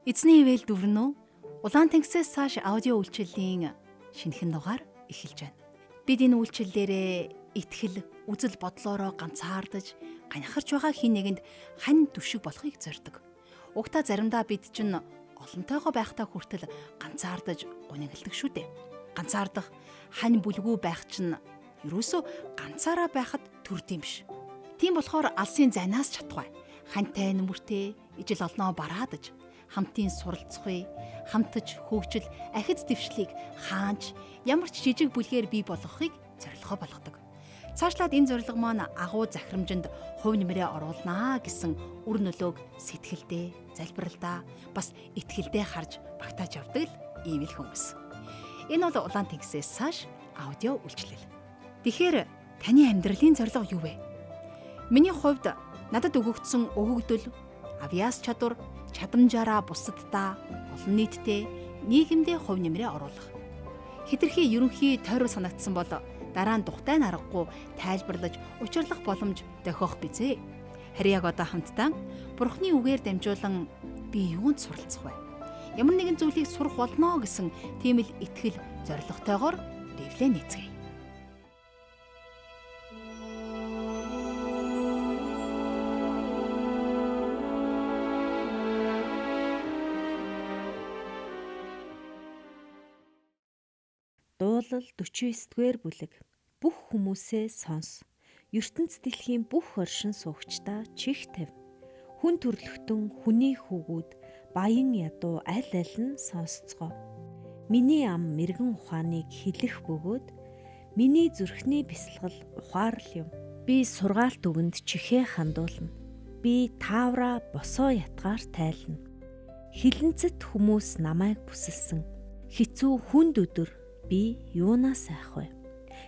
Эзний ивэл дүрнүү улаан тэнгисээс цааш аудио үйлчиллийн шинэхэн дугаар эхэлж байна. Бид энэ үйлчиллээрээ итгэл, үзэл бодлороо ганцаардаж, ганахарч байгаа хин нэгэнд хань түшиг болохыг зорддог. Угтаа заримдаа бид чинь олонтойгоо байхдаа хүртэл ганцаардаж гунигладаг шүү дээ. Ганцаардах, хань бүлгүй байх чинь ерөөсөө ганцаараа байхад төрдөм биш. Тийм болохоор алсын занаас чадахгүй. Хантай нүмертэй ижил олноо бараадаж хамтын суралцахыг, хамтаж хөгжил, ахиц дэвшлийг хаанч ямар ч жижиг бүлгээр бий болгохыг зорилгоо болгодог. Цаашлаад энэ зорилго маань агуу захирамжинд хувь нэмрээ оруулнаа гэсэн үр нөлөөг сэтгэлдээ, залбиралдаа, бас итгэлдээ харж багтааж явдаг л ийм л хүмүүс. Энэ бол улаан тэнгисээс цааш аудио үйлчлэл. Тэгэхээр таны амьдралын зорилго юу вэ? Миний хувьд надад өгөгдсөн өгөгдөл, авьяас чадвар, чадамжаараа бусаддаа, олон нийтэд, нийгэмдээ хувь нэмрээ оруулах. Хэтэрхий ерөнхий тойрог санагдсан бол дараа нь тухтай аргагүй тайлбарлаж, учирлах боломж дохиох бизээ. Харин яг одоо хамтдаа Бурхны үгээр дамжуулан би юунд суралцах вэ? Ямар нэгэн зүйлийг сурах болно гэсэн тийм л итгэл зорилготойгоор Библийг нэцгээе. Дуулал 49-р бүлэг. Бүх хүмүүсээ сонс. ертөнц дэлхийн бүх оршин суугчдаа чих тавь. Хүн төрлөختөн хүний хүүгүүд баян ядуу аль аль нь сонсцгоо. Миний ам мэрэгэн ухааныг хэлэх бөгөөд миний зүрхний бясалгал ухаарл юм. Би сургаалт үгэнд чихээ хандуулна. Би таавраа босоо ятгаар тайлна. Хилэнцэт хүмүүс намайг бүсэлсэн. Хицүү хүнд өдөр би юунаас айх вэ?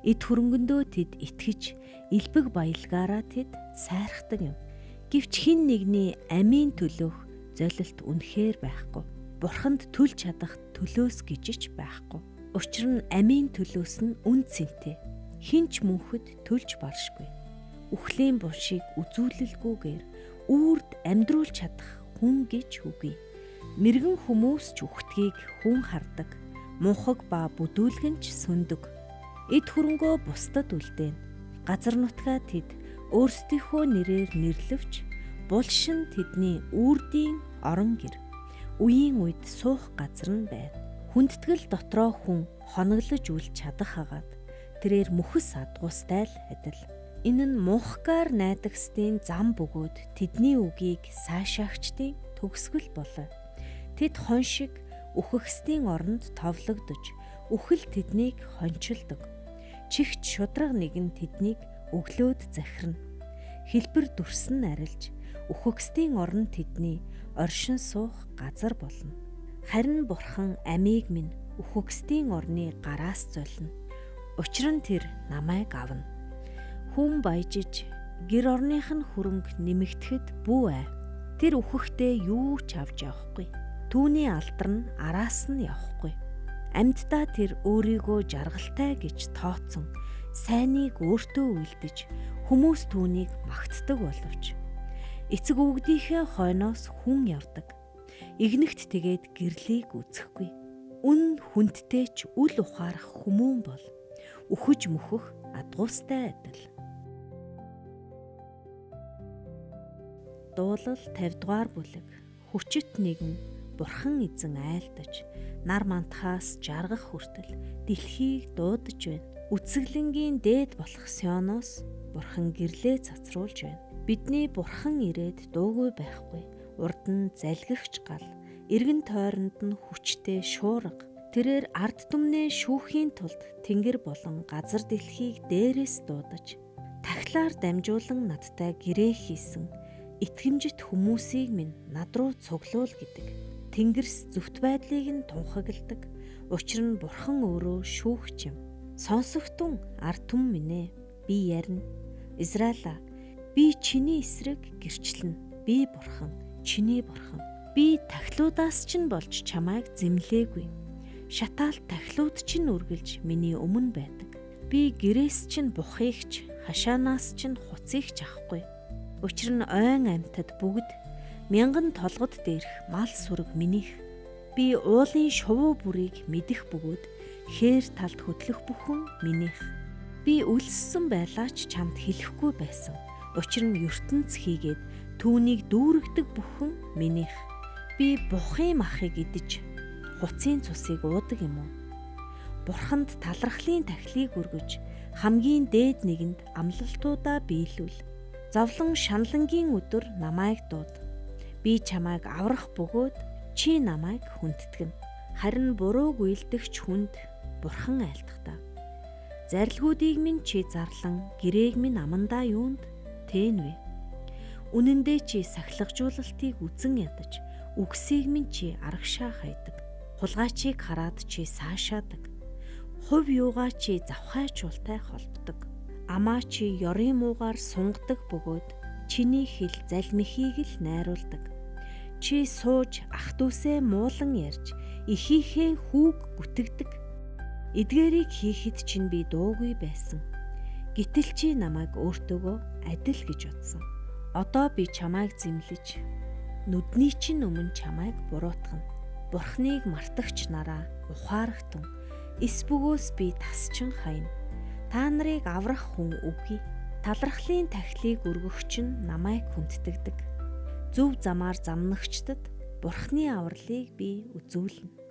Эд хөрөнгөндөө тэд итгэж, элбэг баялгаараа тэд сайрхдаг юм. Гэвч хин нэгний амийн төлөөх золилт үнэхээр байхгүй. Бурханд төлж чадах төлөөс гижиж байхгүй. Учир нь амийн төлөөс нь үн цэнтэй. Хинч мөнхөд төлж баршгүй. Үхлийн булшийг үзүүлэлгүйгээр үрд амьдруулж чадах хүн гэж үгүй. Мэргэн хүмүүс ч үхтгийг хүн хардаг. Мунхаг ба бүдүүлгэнч сүндэг. Эд хөрөнгөө бусдад үлдээн. Газар нутгаа тэд өөрсдийнхөө нэрээр нэрлэвч, булшин тэдний үрдийн орон гэр. Үеийн үед суух газар нь байна. Хүндэтгэл дотроо хүн хоноглож үл чадах хагаад тэрээр мөхс адгуустай л адил. Энэ нь мунхгаар найдагсдын зам бөгөөд тэдний үгийг сайшаагчдын төгсгөл болоо. Тэд хон шиг үхэгсдийн оронд товлогдож, үхэл тэднийг хончилдог. Чихч шудраг нэгэн тэднийг өглөөд захирна. Хэлбэр дүрсэн арилж, үхэгсдийн орон тэдний оршин суух газар болно. Харин Бурхан амийг минь үхэгсдийн орны гараас золино. Учир нь тэр намайг авна. Хүн баяжиж, гэр орных нь хөрөнгө нэмэгдэхэд бүү ээ. Тэр үхэхдээ юу ч авч явахгүй. Түүний алдар нь араас нь явахгүй. Амьддаа тэр өөрийгөө жаргалтай гэж тооцсон, сайныг өөртөө үйлдэж, хүмүүс түүнийг магтдаг боловч эцэг өвгдийнхээ хойноос хүн явдаг. Игнэгт тэгээд гэрлийг үзэхгүй. Үн хүндтэй ч үл ухаарах хүмүүн бол үхэж мөхөх адгуустай адил. Дуулал 50-р бүлэг. Хүчит нэгэн Бурхан эзэн айлдаж, нар мантахаас жаргах хүртэл дэлхийг дуудаж байна. Үцэглэнгийн дээд болох Сионоос Бурхан гэрлээ цацруулж байна. Бидний Бурхан ирээд дуугүй байхгүй. Урд нь залгигч гал, эргэн тойронд нь хүчтэй шуурга. Тэрээр ард түмнээ шүүхийн тулд тэнгэр болон газар дэлхийг дээрээс дуудаж, тахлаар дамжуулан надтай гэрээ хийсэн итгэмжит хүмүүсийг минь над руу цуглуул гэдэг. Тэнгэрс зөвхт байдлыг нь тунхагладаг. Учир нь Бурхан өөрөө шүүгч юм. Сонсогтун ард түмэн минь ээ, би ярина. Израиля, би чиний эсрэг гэрчлэнэ. Би Бурхан, чиний Бурхан. Би тахлуудаас ч нь болж чамайг зэмлээгүй. Шатаал тахлууд ч нь үргэлж миний өмнө байдаг. Би гэрээс ч нь бухыгч, хашаанаас ч нь хуцыг ч авахгүй. Учир нь ойн амьтад бүгд мянган толгод дээрх мал сүрэг минийх. Би уулын шувуу бүрийг мэдэх бөгөөд хээр талд хөдлөх бүхэн минийх. Би үлссэн байлаа ч чамд хэлэхгүй байсан. Учир нь ертөнц хийгээд түүнийг дүүрэгдэг бүхэн минийх. Би бухын махыг идэж хуцын цусыг уудаг юм уу? Бурханд талархлын тахилыг өргөж хамгийн дээд нэгэнд амлалтуудаа биелүүл. Зовлон шаналнгийн өдөр намайг дууд. Би чамайг аврах бөгөөд чи намайг хүндэтгэн. Харин буруу гуйлдэгч хүнд Бурхан айлтгатаа. Зарилгуудыг минь чи зарлан гэрээг минь амандаа юунд тэн вэ? Үнэн дээр чи сахилгажуулалтыг үзэн ядаж, үгсийг минь чи арагшаа хайдаг. Хулгайчийг хараад чи саашаадаг. Хувь юугаа чи завхайчултай холбдог. Амаа чи ёрын муугаар сунгадаг бөгөөд чиний хэл залмихийг л найруулдаг. Чи сууж ах дүүсээ муулан ярьж эхийнхээ хүүг гүтгдэг. Эдгээрийг хийхэд чинь би дуугүй байсан. Гэтэл чи намайг өөртөөгөө адил гэж утсан. Одоо би чамайг зэмлэж нүдний чинь өмнө чамайг буруутгана. Бурхныг мартагч нараа ухаарахтун. Эс бөгөөс би тасчин хайна. Та нарыг аврах хүн үгүй. Талархлын тахилыг өргөгч нь намайг хүндэтгдэг. Зөв замаар замнагчдад Бурхны авралыг би үзүүлнэ.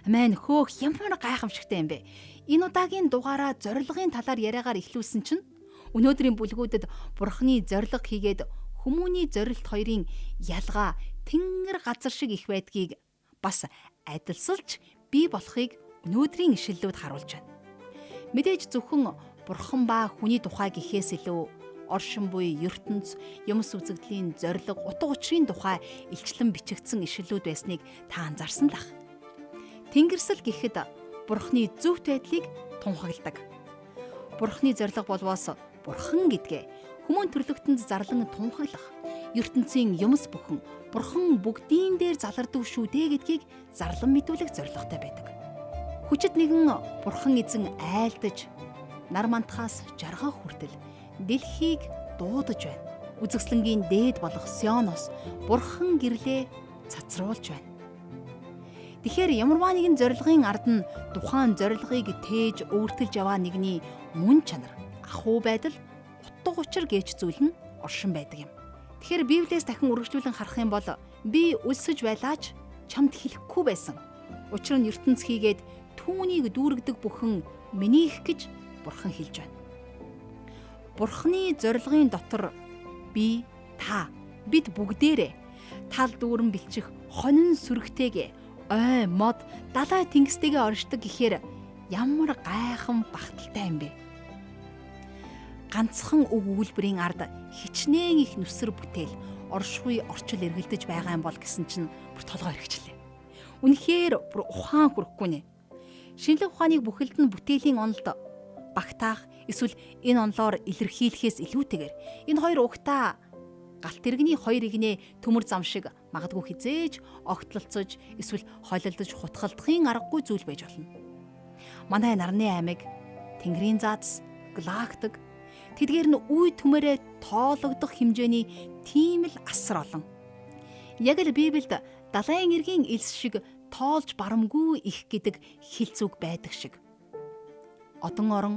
Амин хөөх ямар гайхамшигтай юм бэ? Энэ удаагийн дугаараа зорилгын талаар яриагаар эхлүүлсэн чинь өнөөдрийн бүлгүүдэд Бурхны зорилго хийгээд хүмүүний зорилт хоёрын ялгаа тэнгэр газар шиг их байдгийг бас адилсалж бий болохыг өнөөдрийн ишлэлүүд харуулж байна. Мэдээж зөвхөн Бурхан ба хүний тухай гэхээс илүү оршин буй ертөнц, юмс үзэгдлийн зорилго, утга учирын тухай илчлэн бичигдсэн ишлэлүүд байсныг та анзаарсан л ах. Тэнгэрсэл гэхэд Бурхны зөвхт байдлыг тунхагладаг. Бурхны зорилго болвоос Бурхан гэдгээ хүмүүн төрлөختөнд зарлан тунхаглах, ертөнцийн юмс бүхэн Бурхан бүгдийн дээр залардаг шүү дээ гэдгийг зарлан мэдүүлэх зорилготой байдаг. Хүчит нэгэн Бурхан эзэн айлдаж нар мантахаас жаргах хүртэл дэлхийг дуудаж байна. Үзэсгэлэнгийн дээд болох Сионоос Бурхан гэрлээ цацруулж байна. Тэгэхээр ямарваа нэгэн зорилгын ард нь тухайн зорилгыг тээж өөртөлж яваа нэгний мөн чанар, ахуй байдал, утга учир гэж зүйл нь оршин байдаг юм. Тэгэхээр Библиэс дахин үргэлжлүүлэн харах юм бол би өлсөж байлаач чамд хэлэхгүй байсан. Учир нь ертөнц хийгээд түүнийг дүүрэгдэг бүхэн минийх гэж Бурхан хэлж байна. Бурханы зорилгын дотор би, та, бид бүгдээрээ тал дүүрэн бэлчих хонин сүрэгтэйгээ ой мод далай тэнгистэйгээ оршдог гэхээр ямар гайхан багталтай юм бэ? Ганцхан үг үйлбэрийн ард хичнээн их нүсэр бүтээл оршихуй орчил эргэлдэж байгаа юм бол гэсэн чинь бүр толгой хэрэгчлээ. Үнэхээр бүр ухаан хүрэхгүй нэ. Шинжлэх ухааныг бүхэлд нь бүтээлийн онолд багтаах эсвэл энэ онолоор илэрхийлэхээс илүүтэйгээр энэ хоёр угтаа галт тэрэгний хоёр игнээ төмөр зам шиг магадгүй хизээж огтлолцож эсвэл хойлолдож хутгалдахын аргагүй зүйл байж болно. Манай нарны аймаг, тэнгэрийн заадас, галактик тэдгээр нь үе төмөрөө тоологдох хэмжээний тийм л асар олон. Яг л Библиэд далайн эргийн элс шиг тоолж барамгүй их гэдэг хэлцүүг байдаг шиг. Одон орон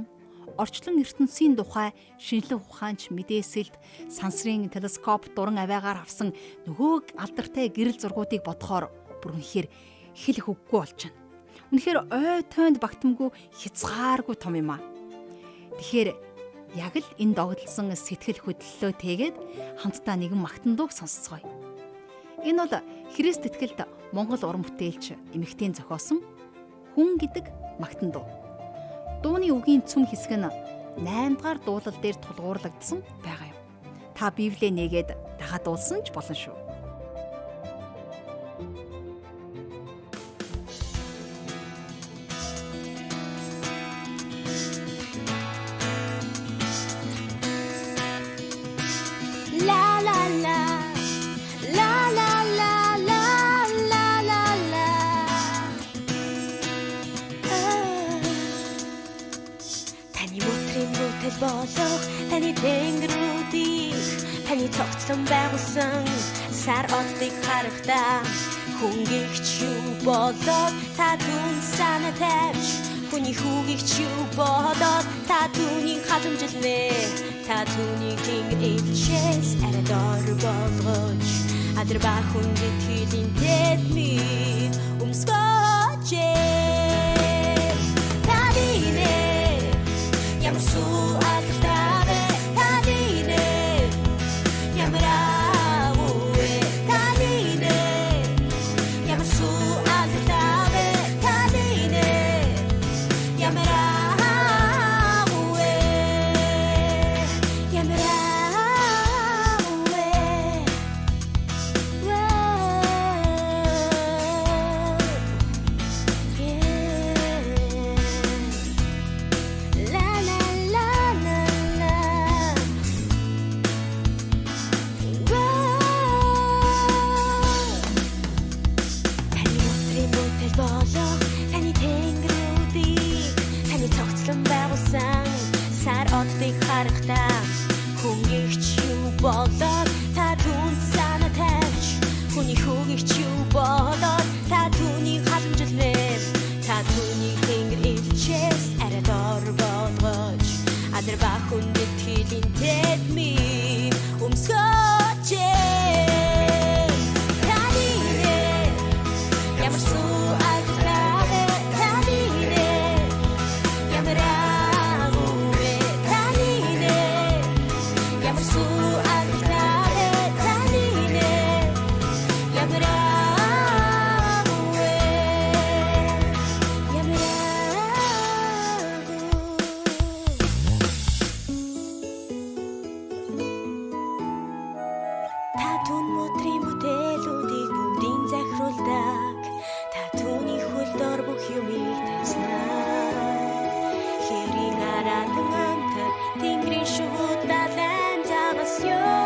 орчлон ертөнцийн тухай шинжлэх ухаанч мэдээсэлд сансрын телескоп дуран аваагаар авсан нөгөө алдартай гэрэл зургуудыг бодохоор бүр үнэхээр хэлэх үггүй болж байна. Үнэхээр ой тойнд багтамгүй хязгааргүй том юм аа. Тэгэхээр яг л энэ догдолсон сэтгэл хөдлөлөөтэйгээд хамтдаа нэгэн магтан дууг сонсцгоё. Энэ бол Христ итгэлд Монгол уран бүтээлч эмэгтэйн зохиосон Хүн гэдэг магтан дуу. Дууны үгийн цөм хэсэг нь 8 дугаар дуулал дээр тулгуурлагдсан байгаа юм. Та Библийг нээгээд дагаад дуулсан ч болно шүү. La la la la la la la la la la Таны мотрын бүтэл болох таны тэнгэрүүдийг цогцлон байгуулсан сар одыг харахтаа хүнгийгч юу болоод та түн санаа тавьж хүний хүүгийгч юу болоод та түүнийг халамжилнэ та түүнийг илчээс арайдор болгож адар ба хүндэт хилийн тэдми өмсгөөж тадине ямар суу алдавэ тадине ямар авуэ тадине ямар суу алдавэ тадине ямар авуэ ямар авуэ Хүнгийгч юу болоод та түн санаа тавьж хүний хүүгийгч юу болоод та түүнийг халамжилнэ та түүнийг тэнгэр илчээс арайдор болгож адар ба хүндэт хилийн тэдми өмсгөөж тадине ямар суу алдавэ тадине ямар авуэ тадине ямар суу алдавэ тадине ямар авуэ ямар та түн мотрийн бүтээлүүдийг бүгдийг захируулдаг та түүний хөл дор бүх юмыг таснаа хэрийн аратан амтар тэнгэрийн шууд далайн загас ёо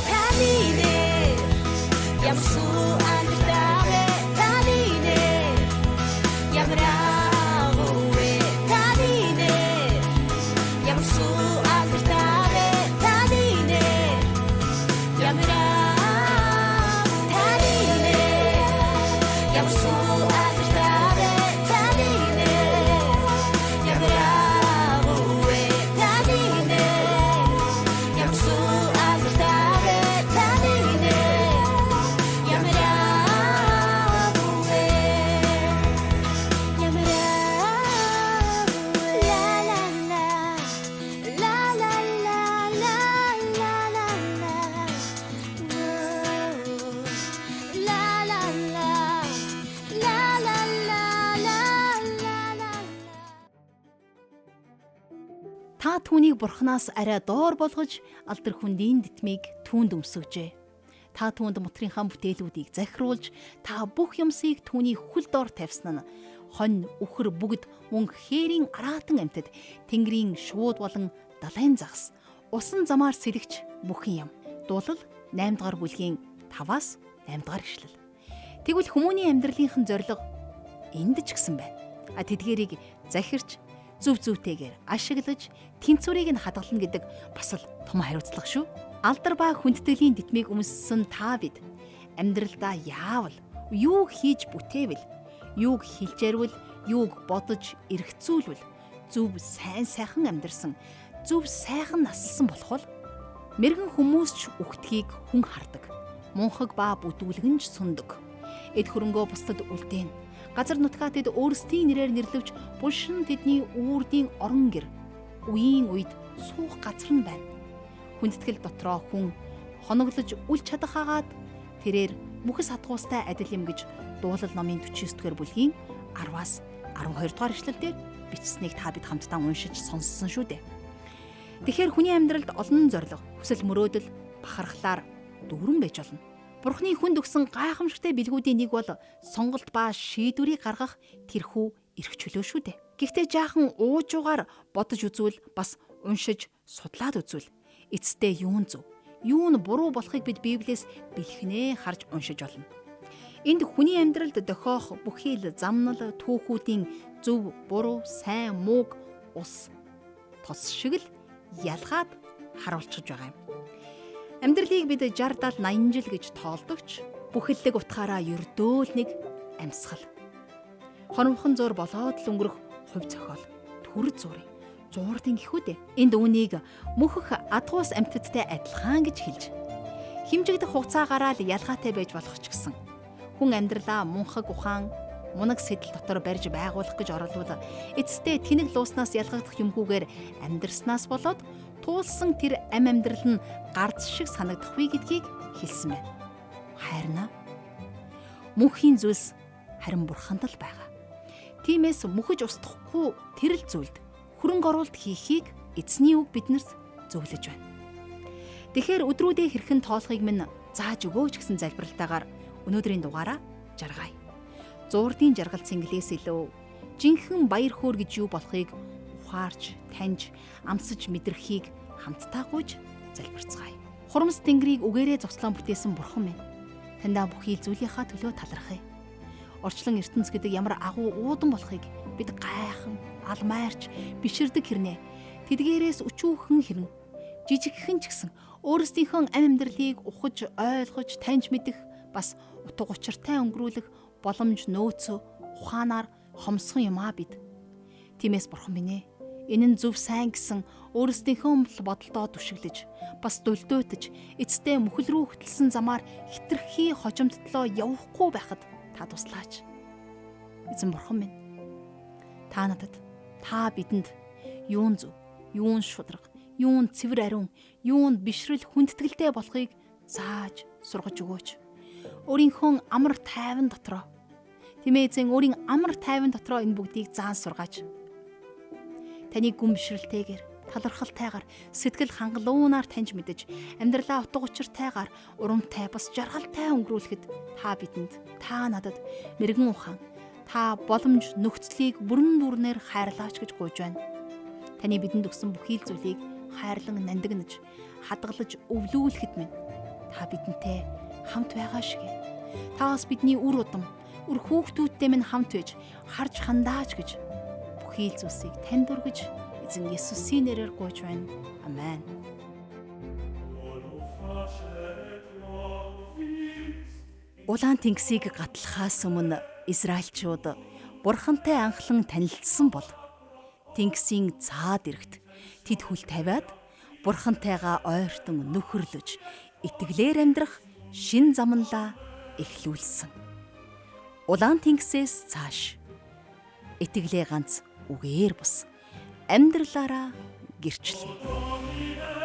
тадине ямар суу алдавэ тадине ямар авуэ тадине ямар суу алдавэ тадине ямар тадине ямар суу алдавэ тадине ямар авуэ тадине ямар суу алдавэ тадине ямар авуэ ямар ла ла ла ла ла ла ла ла ла Та түүнийг бурхнаас арай доор болгож алдар хүндийн дитмийг түүнд өмсөжээ. Та түүнд мотрийнхаа бүтээлүүдийг захируулж та бүх юмсыг түүний хөл доор тавьсан нь хонь үхэр бүгд мөн хээрийн араатан амьтад тэнгэрийн шууд болон далайн загас усан замаар сэлгч бүхэн юм. Дуулал 8 дугаар бүлгийн 5-аас 8 дугаар ишлэл. Тэгвэл хүмүүний амьдралынхан зориг энд ч гэсэн байна. Тэдгэрийг захирч зөв зүйтэйгээр ашиглаж тэнцвэрийг нь хадгална гэдэг бас л том хариуцлага шүү. Алдар ба хүндэтгэлийн дитмийг өмссөн та бид амьдралдаа яавал юу хийж бүтээвэл, юуг хэлж ярил, юуг бодож эргцүүлвэл зөв сайн сайхан амьдрсан, зөв сайхан насалсан болох бол мэрэгэн хүмүүс ч үхтгийг хүн хардаг. Мунхаг ба бүдүүлгэн ч сундаг. Эд хөрөнгөө бусдад үлдээн. Газар нутгаа тэд өөрсдийн нэрээр нэрлэвч булшин тэдний үүрдийн орон гэр. Үеийн үед суух газар нь байна. Хүндэтгэл дотроо хүн хоноглож үл чадах хагаад тэрээр мөхс хатгуустай адил юм гэж дуулал номын 49-р бүлгийн 10-аас 12 дугаар ишлэлдэр бичсэнийг та бид хамтдаа уншиж сонссон шүү дээ. Тэгэхээр хүний амьдралд олон зориг, хүсэл мөрөөдөл, бахархлаар дүүрэн байж болно. Бурхны хүнд өгсөн гайхамшигтай бэлгүүдийн нэг бол сонголт ба шийдвэрийг гаргах тэрхүү эрх чөлөө шүү дээ. Гэхдээ жаахан уужуугаар бодож үзвэл бас уншиж судлаад үзвэл эцэстээ юун зөв, юу нь буруу болохыг бид Библиэс бэлхнээ харж уншиж олно. Энд хүний амьдралд дохиох бүхий л замнал, түүхүүдийн зөв, буруу, сайн, мууг, ус, тос шиг л ялгаад харуулчихж байгаа юм. Амьдралыг бид 60, 70, 80 жил гэж тоолдогч бүхэлдэг утгаараа ердөө л нэг амьсгал. Хономхон зур болоод л өнгөрөх хувь зохиол, төр зураг, зуурдын гихүүд. Энд үүнийг мөхөх адгуус амьтадтай адилхан гэж хэлж, хэмжигдэх хугацаагаараа л ялгаатай байж болох ч гэсэн хүн амьдралаа мунхаг ухаан, мунаг сэтэл дотор барьж байгуулах гэж оролдвол эцэстээ тэнэг лууснаас ялгагдах юмгүйгээр амьдрснаас болоод туулсан тэр амьдрал нь гарц шиг санагдахгүй гэдгийг хэлсэн байна. Харин мөнхийн зүйлс харин бурханд л байгаа. Тиймээс мөхөж устдахгүй тэрл зүйлд хөрөнгө оруулалт хийхийг эзний үг биднэрт зөвлөж байна. Тэгэхээр өдрүүдээ хэрхэн тоолохыг минь зааж өгөөч гэсэн залбиралтайгаар өнөөдрийн дугаараа жаргая. Зуурдын жаргал цэнгэлээс илүү жинхэнэ баяр хөөр гэж юу болохыг ухаарч, таньж, амсаж мэдрхийг хамтдаа гуйж залбирцгаая. Хурамс тэнгэрийг үгээрээ зогслон бүтээсэн бурхан минь, таньда бүхий зүйлийнхаа төлөө талархъя. Орчлон ертөнц гэдэг ямар агуу уудан болохыг бид гайхан, алмайрч, биширдэг хэрнээ тэдгээрээс өчүүхэн хэрэн жижигхэн ч гэсэн өөрсдийнхөө амь амьдралыг ухаж, ойлгож, таньж мэдэх, бас утга учиртай өнгөрүүлэх боломж нөөцөө ухаанаар хомсхон юм бид. Тиймээс бурхан минь ээ, энэ нь зөв сайн гэсэн өөрсдийнхөө бодолдоо түшиглэж, бас дөлдөөтж, эцэстээ мөхөл рүү хөтлсөн замаар хитрхи хожимдтлоо явахгүй байхад та туслаач. Эзэн бурхан минь, та надад, та бидэнд юун зөв, юун шударга, юун цэвэр ариун, юунд бишрэл хүндэтгэлтэй болохыг зааж сургаж өгөөч. Өөрийнхөө амар тайван дотроо, тиймээ эзэн өөрийн амар тайван дотроо энэ бүгдийг заан сургааж, таны гүн бишрэлтэйгээр, талархалтайгаар, сэтгэл хангалуунаар таньж мэдэж, амьдралаа утга учиртайгаар, урамтай бас жаргалтай өнгөрүүлэхэд та бидэнд, та надад мэрэгэн ухаан, та боломж нөхцөлийг бүрэн дүүрнээр хайрлаач гэж гуйж байна. Таны бидэнд өгсөн бүхий л зүйлийг хайрлан нандинаж, хадгалж өвлүүлэхэд минь та бидэнтэй хамт байгаа шиг. Та бас бидний үр удам, үр хүүхдүүдтэй минь хамт байж, харж хандаач гэж бүхий л зүйлсийг танд өргөж, эзэн Есүсийн нэрээр гуйж байна. Амен. Улаан тэнгисийг гатлахаас өмнө Израильчууд бурхантай анхлан танилцсан бол тэнгисийн цаад эрэгт тэд хүл тавиад бурхантайгаа ойртон нөхөрлөж итгэлээр амьдрах шин замнлаа эхлүүлсэн. Улаан тэнгисээс цааш итгэлээ ганц үгээр бус амьдралаараа гэрчлэе.